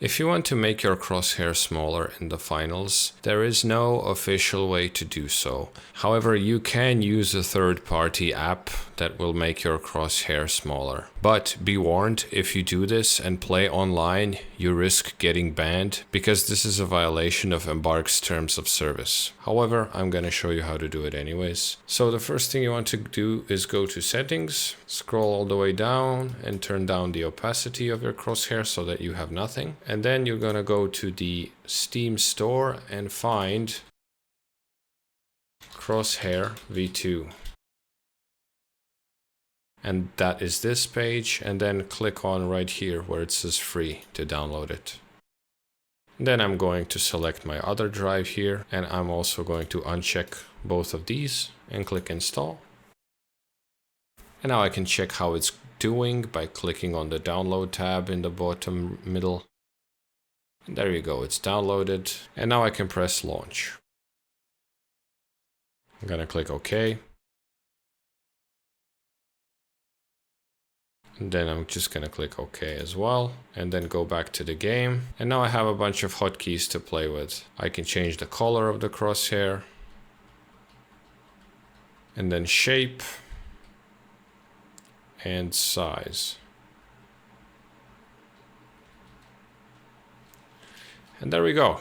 If you want to make your crosshair smaller in the finals, there is no official way to do so. However, you can use a third-party app that will make your crosshair smaller. But be warned, if you do this and play online, you risk getting banned because this is a violation of Embark's terms of service. However, I'm going to show you how to do it anyways. So the first thing you want to do is go to settings, scroll all the way down and turn down the opacity of your crosshair so that you have nothing. And then you're going to go to the Steam store and find Crosshair V2. And that is this page, and then click on right here where it says free to download it. Then I'm going to select my other drive here, and I'm also going to uncheck both of these and click install. And now I can check how it's doing by clicking on the download tab in the bottom middle. And there you go, it's downloaded. And now I can press launch. I'm gonna click OK. And then I'm just gonna click OK as well, and then go back to the game. And now I have a bunch of hotkeys to play with. I can change the color of the crosshair, and then shape and size. And there we go.